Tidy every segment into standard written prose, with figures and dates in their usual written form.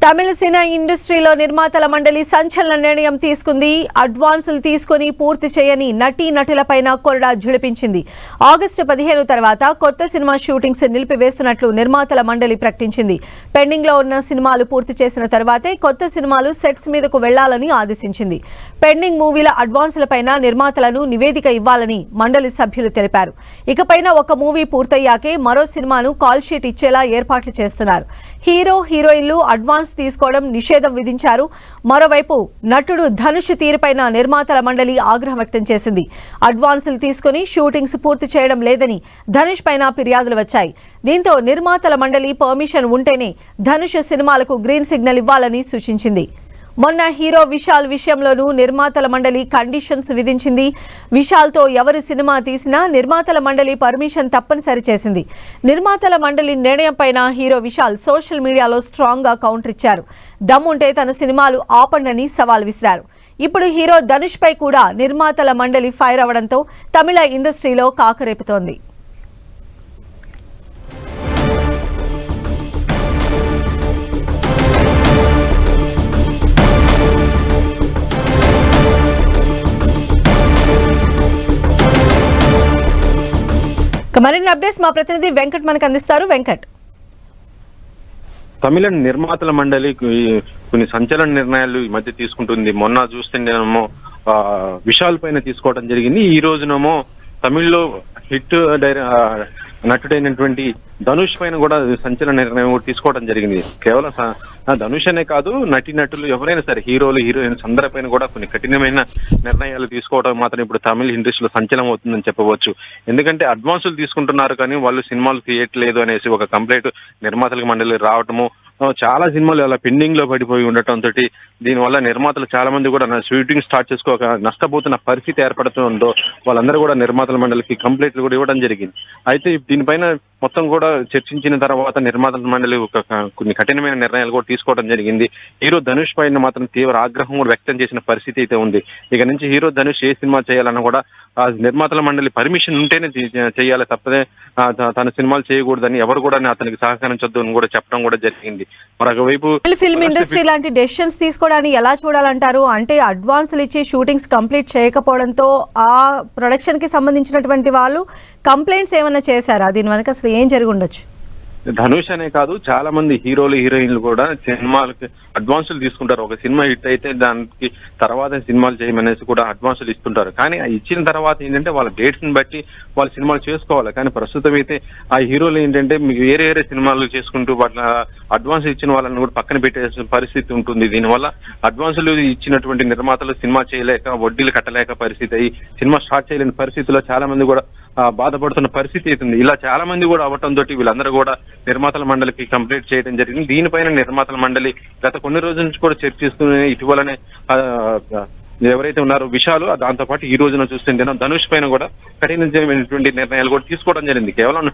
తమిళ cinema ఇండస్ట్రీలో నిర్మాతల మండలి సంచలన నిర్ణయం తీసుకుంది. అడ్వాన్సులు తీసుకుని పూర్తి చేయని నటీ నటులపైన కొరడా ఝుళిపించింది. ఆగస్టు 15 తర్వాత కొత్త సినిమా షూటింగ్స్ నిలిపివేస్తున్నట్లు నిర్మాతల మండలి ప్రకటించింది. పెండింగ్ లో ఉన్న సినిమాలు పూర్తి చేసిన తర్వాతే కొత్త సినిమాలు సెట్స్ మీదకు వెళ్లాలని ఆదేశించింది. పెండింగ్ మూవీల అడ్వాన్సులపైన నిర్మాతలను నివేదిక ఇవ్వాలని మండలి సభ్యులు తెలిపారు. ఇకపైన ఒక మూవీ పూర్తయ్యాకే మరో సినిమాను కాల్ షీట్ ఇచ్చేలా ఏర్పాట్లు చేస్తున్నారు. హీరో హీరోయిన్లు అడ్వాన్స్ తీసుకోవడం నిషేధం విధించారు. మరోవైపు నటుడు ధనుష్ తీరుపైన నిర్మాతల మండలి ఆగ్రహం వ్యక్తం చేసింది. అడ్వాన్సులు తీసుకుని షూటింగ్స్ పూర్తి చేయడం లేదని ధనుష్ పైన ఫిర్యాదులు వచ్చాయి. దీంతో నిర్మాతల మండలి పర్మిషన్ ఉంటేనే ధనుష్ సినిమాలకు గ్రీన్ సిగ్నల్ ఇవ్వాలని సూచించింది. మొన్న హీరో విశాల్ విషయంలోనూ నిర్మాతల మండలి కండిషన్స్ విధించింది. విశాల్తో ఎవరి సినిమా తీసినా నిర్మాతల మండలి పర్మిషన్ తప్పనిసరి చేసింది. నిర్మాతల మండలి నిర్ణయంపైన హీరో విశాల్ సోషల్ మీడియాలో స్ట్రాంగ్ గా కౌంటర్ ఇచ్చారు. దమ్ముంటే తన సినిమాలు ఆపండని సవాల్ విసిరారు. ఇప్పుడు హీరో ధనుష్ పై కూడా నిర్మాతల మండలి ఫైర్ అవడంతో తమిళ ఇండస్ట్రీలో కాకరేపుతోంది. మరిన్ని అప్డేట్స్ మా ప్రతినిధి వెంకట్ మనకు అందిస్తారు. వెంకట్, తమిళ నిర్మాతల మండలి కొన్ని సంచలన నిర్ణయాలు ఈ మధ్య తీసుకుంటుంది. మొన్న చూస్తేనేమో విశాల్ పైన తీసుకోవడం జరిగింది. ఈ రోజునేమో తమిళ్లో హిట్ నటుడైనటువంటి ధనుష్ పైన కూడా సంచలన నిర్ణయం తీసుకోవడం జరిగింది. కేవలం ధనుష్ అనే కాదు, నటులు ఎవరైనా సరే, హీరోలు హీరోయిన్స్ అందరిపైన కూడా కొన్ని కఠినమైన నిర్ణయాలు తీసుకోవడం మాత్రం ఇప్పుడు తమిళ ఇండస్ట్రీలో సంచలనం అవుతుందని చెప్పవచ్చు. ఎందుకంటే అడ్వాన్సులు తీసుకుంటున్నారు కానీ వాళ్ళు సినిమాలు తీయట్లేదు అనేసి ఒక కంప్లైంట్ నిర్మాతల మండలి రావటము, చాలా సినిమాలు అలా పెండింగ్ లో పడిపోయి ఉండటంతో దీనివల్ల నిర్మాతలు చాలా మంది కూడా షూటింగ్ స్టార్ట్ చేసుకోక నష్టపోతున్న పరిస్థితి ఏర్పడుతుందో వాళ్ళందరూ కూడా నిర్మాతల మండలికి కంప్లైంట్లు కూడా ఇవ్వడం జరిగింది. అయితే దీనిపైన మొత్తం కూడా చర్చించిన తర్వాత నిర్మాతల మండలి కొన్ని కఠినమైన నిర్ణయాలు కూడా తీసుకోవడం జరిగింది. హీరో ధనుష్ పైన మాత్రం తీవ్ర ఆగ్రహం కూడా వ్యక్తం చేసిన పరిస్థితి అయితే ఉంది. ఇక నుంచి హీరో ధనుష్ ఏ సినిమా చేయాలన్నా కూడా నిర్మాతల మండలి పర్మిషన్ ఉంటేనే చేయాలి, తప్పదే తన సినిమాలు చేయకూడదని ఎవరు కూడా అతనికి సహకరించొద్దు అని కూడా చెప్పడం కూడా జరిగింది. మరొక వైపు ఫిల్మ్ ఇండస్ట్రీ లాంటి డెసిషన్స్ తీసుకోవడాన్ని ఎలా చూడాలంటారు? అంటే అడ్వాన్సులు ఇచ్చి షూటింగ్స్ కంప్లీట్ చేయకపోవడంతో ఆ ప్రొడక్షన్ కి సంబంధించినటువంటి వాళ్ళు కంప్లైంట్స్ ఏమైనా చేశారా? దీని వెనక అసలు ఏం జరిగి ఉండొచ్చు? ధనుష్ అనే కాదు, చాలా మంది హీరోలు హీరోయిన్లు కూడా సినిమాలకి అడ్వాన్సులు తీసుకుంటారు. ఒక సినిమా హిట్ అయితే దానికి తర్వాత సినిమాలు చేయమనేసి కూడా అడ్వాన్సులు ఇస్తుంటారు. కానీ ఇచ్చిన తర్వాత ఏంటంటే వాళ్ళ డేట్స్ ని బట్టి వాళ్ళ సినిమాలు చేసుకోవాలి. కానీ ప్రస్తుతం అయితే ఆ హీరోలు ఏంటంటే వేరే వేరే సినిమాలు చేసుకుంటూ వాళ్ళ అడ్వాన్స్ ఇచ్చిన వాళ్ళని కూడా పక్కన పెట్టే పరిస్థితి ఉంటుంది. దీనివల్ల అడ్వాన్సులు ఇచ్చినటువంటి నిర్మాతలు సినిమా చేయలేక, వడ్డీలు కట్టలేక పరిస్థితి అయ్యి సినిమా స్టార్ట్ చేయలేని పరిస్థితిలో చాలా మంది కూడా బాధపడుతున్న పరిస్థితి అవుతుంది. ఇలా చాలా మంది కూడా అవ్వటంతో వీళ్ళందరూ కూడా నిర్మాతల మండలికి కంప్లైంట్ చేయడం జరిగింది. దీనిపైన నిర్మాతల మండలి గత కొన్ని రోజుల నుంచి కూడా చర్చిస్తూనే ఇటీవలనే ఎవరైతే ఉన్నారో విశాలు, దాంతో పాటు ఈ రోజున చూస్తుంటే ధనుష్ పైన కూడా కఠినమైనటువంటి నిర్ణయాలు కూడా తీసుకోవడం జరిగింది. కేవలం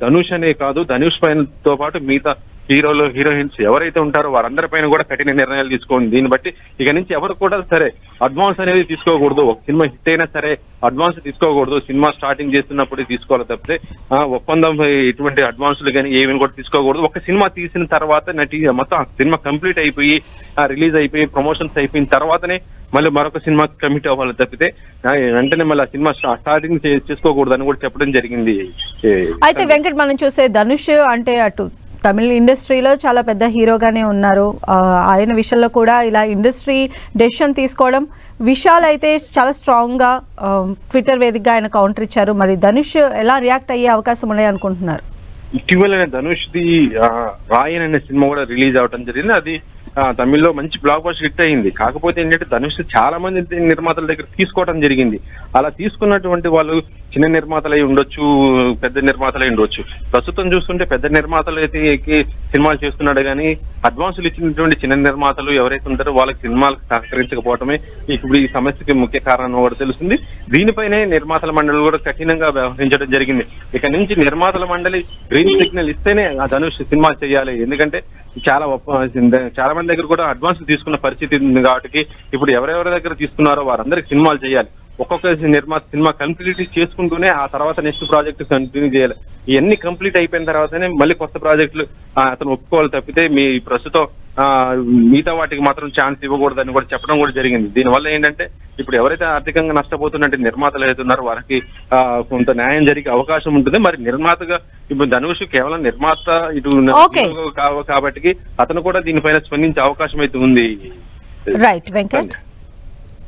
ధనుష్ అనే కాదు, ధనుష్ పైనతో పాటు మిగతా హీరోలు హీరోయిన్స్ ఎవరైతే ఉంటారో వారందరిపైన కూడా కఠిన నిర్ణయాలు తీసుకోండి. దీన్ని బట్టి ఇక నుంచి ఎవరు కూడా సరే అడ్వాన్స్ అనేది తీసుకోకూడదు. ఒక సినిమా హిట్ అయినా సరే అడ్వాన్స్ తీసుకోకూడదు. సినిమా స్టార్టింగ్ చేస్తున్నప్పుడు తీసుకోవాలి తప్పితే ఒప్పందం ఇటువంటి అడ్వాన్సులు కానీ ఏమి కూడా తీసుకోకూడదు. ఒక సినిమా తీసిన తర్వాత మొత్తం సినిమా కంప్లీట్ అయిపోయి రిలీజ్ అయిపోయి ప్రమోషన్స్ అయిపోయిన తర్వాతనే మళ్ళీ మరొక సినిమాకి కమిట్ అవ్వాలి తప్పితే వెంటనే మళ్ళీ ఆ సినిమా స్టార్టింగ్ చేసుకోకూడదు అని కూడా చెప్పడం జరిగింది. అయితే వెంకట్, మనం చూస్తే ధనుష్ అంటే అటు తమిళ ఇండస్ట్రీలో చాలా పెద్ద హీరోగానే ఉన్నారు. ఆయన విషయంలో కూడా ఇలా ఇండస్ట్రీ డెసిషన్ తీసుకోవడం, విశాల్ అయితే చాలా స్ట్రాంగ్ గా ట్విట్టర్ వేదికగా ఆయన కౌంటర్ ఇచ్చారు. మరి ధనుష్ ఎలా రియాక్ట్ అయ్యే అవకాశం ఉన్నాయి అనుకుంటున్నారు? ఇటీవల ధనుష్ ది రాయన్ అనే సినిమా కూడా రిలీజ్ అవడం జరిగింది. అది తమిళ్లో మంచి బ్లాక్ బస్టర్ హిట్ అయింది. కాకపోతే ఏంటంటే ధనుష్ చాలా మంది నిర్మాతల దగ్గర తీసుకోవడం జరిగింది. అలా తీసుకున్నటువంటి వాళ్ళు చిన్న నిర్మాతలు అయి ఉండొచ్చు, పెద్ద నిర్మాతలు అయి ఉండొచ్చు. ప్రస్తుతం చూస్తుంటే పెద్ద నిర్మాతలు అయితే సినిమాలు చేస్తున్నాడు కానీ అడ్వాన్సులు ఇచ్చినటువంటి చిన్న నిర్మాతలు ఎవరైతే ఉంటారో వాళ్ళకి సినిమాలకు సహకరించకపోవడమే ఇప్పుడు ఈ సమస్యకి ముఖ్య కారణం కూడా తెలుస్తుంది. దీనిపైనే నిర్మాతల మండలి కూడా కఠినంగా వ్యవహరించడం జరిగింది. ఇక నుంచి నిర్మాతల మండలి గ్రీన్ సిగ్నల్ ఇస్తేనే ఆ ధనుష్ సినిమా చేయాలి. ఎందుకంటే చాలా మంది దగ్గర కూడా అడ్వాన్స్ తీసుకున్న పరిస్థితి ఉంది కాబట్టి ఇప్పుడు ఎవరెవరి దగ్గర తీసుకున్నారో వారందరికి సినిమాలు చేయాలి. ఒక్కొక్క సినిమా కంప్లీట్ చేసుకుంటూనే ఆ తర్వాత నెక్స్ట్ ప్రాజెక్ట్ కంటిన్యూ చేయాలి. ఇవన్నీ కంప్లీట్ అయిపోయిన తర్వాతనే మళ్ళీ కొత్త ప్రాజెక్టులు అతను ఒప్పుకోవాలి తప్పితే మీ ప్రస్తుతం మిగతా వాటికి మాత్రం ఛాన్స్ ఇవ్వకూడదని కూడా చెప్పడం కూడా జరిగింది. దీనివల్ల ఏంటంటే ఇప్పుడు ఎవరైతే ఆర్థికంగా నష్టపోతున్నట్టు నిర్మాతలు అవుతున్నారో వారికి కొంత న్యాయం జరిగే అవకాశం ఉంటుంది. మరి నిర్మాతగా ఇప్పుడు ధనుష్ కేవలం నిర్మాత ఇటు కాబట్టి అతను కూడా దీనిపైన స్పందించే అవకాశం అయితే ఉంది. రైట్ వెంకట్.